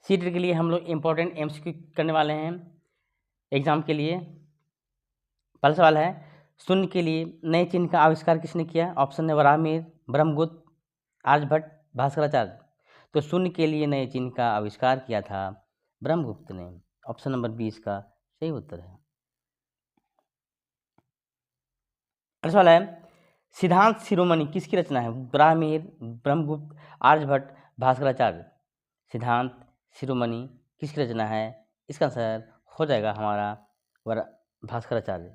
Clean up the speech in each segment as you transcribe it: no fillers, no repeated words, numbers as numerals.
CTET के लिए हम लोग इम्पोर्टेंट एमसीक्यू करने वाले हैं एग्जाम के लिए। पहला सवाल है, शून्य के लिए नए चिन्ह का आविष्कार किसने किया? ऑप्शन है वराहमिहिर, ब्रह्मगुप्त, आर्यभट्ट, भास्कराचार्य। तो शून्य के लिए नए चिन्ह का आविष्कार किया था ब्रह्मगुप्त ने। ऑप्शन नंबर 20 का सही उत्तर है। अगला सवाल है, सिद्धांत शिरोमणि किसकी रचना है? वराहमिहिर, ब्रह्मगुप्त, आर्यभट्ट, भास्कराचार्य। सिद्धांत शिरोमणि किसकी रचना है? इसका आंसर हो जाएगा हमारा भास्कराचार्य।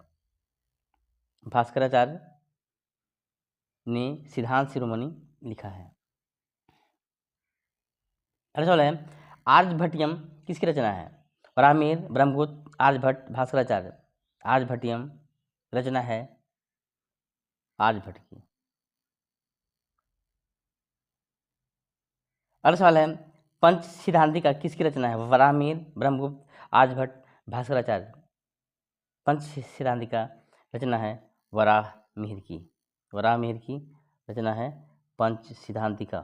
भास्कराचार्य ने सिद्धांत शिरोमणि लिखा है। अगला सवाल है, आर्यभट्टियम किसकी रचना है? वराहमिहिर, ब्रह्मगुप्त, आर्यभट्ट, भास्कराचार्य। आर्यभट्टियम रचना है आर्यभट्ट की। अगला सवाल है, पंच सिद्धांतिका किसकी रचना है? वराहमिहिर, ब्रह्मगुप्त, आर्यभट्ट, भास्कराचार्य। पंच सिद्धांतिका रचना है वराहमिहिर की। वराहमिहिर की रचना है पंच सिद्धांतिका।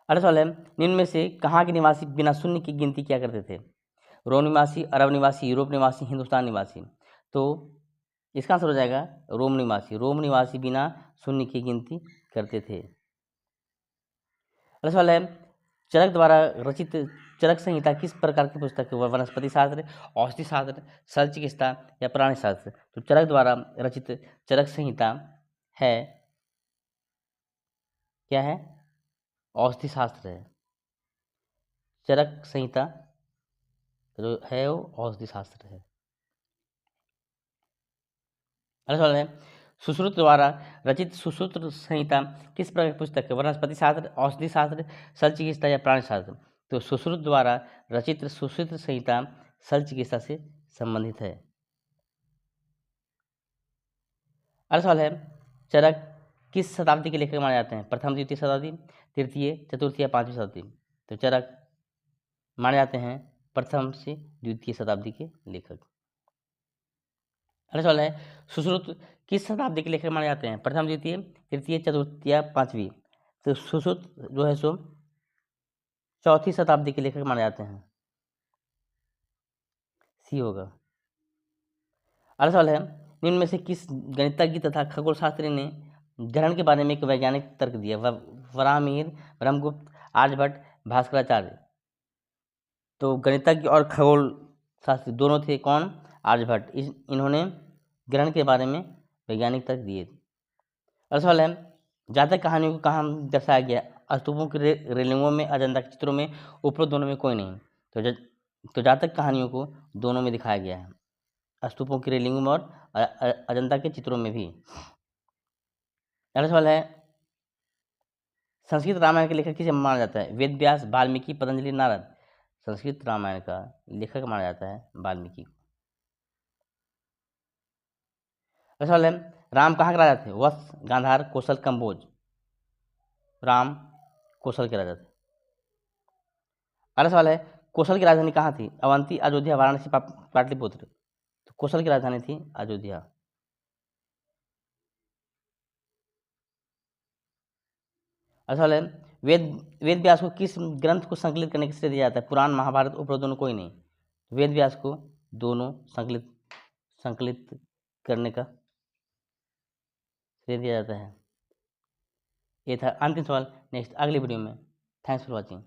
अगला सवाल है, निम्न में से कहाँ के निवासी बिना शून्य की गिनती किया करते थे? रोम निवासी, अरब निवासी, यूरोप निवासी, हिंदुस्तान निवासी। तो इसका आंसर हो जाएगा रोम निवासी। रोम निवासी बिना शून्य की गिनती करते थे। अगला सवाल है, चरक द्वारा रचित चरक संहिता किस प्रकार की पुस्तक है? वनस्पति शास्त्र, औषधि शास्त्र, शल्य चिकित्सा या प्राणी शास्त्र। तो चरक द्वारा रचित चरक संहिता है, क्या है? औषधि शास्त्र है। चरक संहिता जो है वो औषधि शास्त्र है। अगला सवाल है, सुश्रुत द्वारा रचित सुश्रुत संहिता किस प्रकार की पुस्तक है? वनस्पति शास्त्र, औषधि शास्त्र, शल्य चिकित्सा या प्राणी शास्त्र। तो सुश्रुत द्वारा रचित सुश्रुत संहिता शल्य चिकित्सा से संबंधित है। अगला सवाल है, चरक किस शताब्दी के लेखक माने जाते हैं? प्रथम, द्वितीय शताब्दी, तृतीय, चतुर्थी या पांचवी शताब्दी। तो चरक माने जाते हैं प्रथम से द्वितीय शताब्दी के लेखक। अगला सवाल है, सुश्रुत किस शताब्दी के लेखक माने जाते हैं? प्रथम, द्वितीय, तृतीय, चतुर्थी या पांचवी। तो सुश्रुत जो है सो चौथी शताब्दी के लेखक माने जाते हैं। सी होगा। अगला सवाल है, निम्न में से किस गणितज्ञ तथा खगोल शास्त्री ने ग्रहण के बारे में एक वैज्ञानिक तर्क दिया? वराहमिहिर, ब्रह्मगुप्त, आर्यभट्ट, भास्कराचार्य। तो गणितज्ञ और खगोल शास्त्री दोनों थे कौन? आर्यभट्ट। इन्होंने ग्रहण के बारे में वैज्ञानिक तर्क दिए। अगला सवाल है, जातक कहानियों को कहाँ दर्शाया गया? स्तूपों की रेलिंगों में, अजंता के चित्रों में, उपरोक्त दोनों में कोई नहीं। तो जातक कहानियों को दोनों में दिखाया गया है, स्तूपों की रेलिंगों में और अजंता के चित्रों में भी। अगला सवाल है, संस्कृत रामायण के लेखक किसे माना जाता है? वेद व्यास, वाल्मीकि, पतंजलि, नारद। संस्कृत रामायण का लेखक माना जाता है वाल्मीकि। अगला सवाल है, राम कहाँ के राजा थे? वत्स, गांधार, कौशल, कंबोज। राम कौशल के राजा थे। अगला सवाल है, कौशल की राजधानी कहाँ थी? अवंती, अयोध्या, वाराणसी, पाटलिपुत्र। तो कौशल की राजधानी थी अयोध्या। अगला सवाल है, वेद व्यास को किस ग्रंथ को संकलित करने का श्रेय दिया जाता है? पुराण, महाभारत, उपरोक्त दोनों कोई नहीं। वेद व्यास को दोनों संकलित करने का श्रेय दिया जाता है। ये था अंतिम सवाल। नेक्स्ट अगली वीडियो में। Thanks for watching.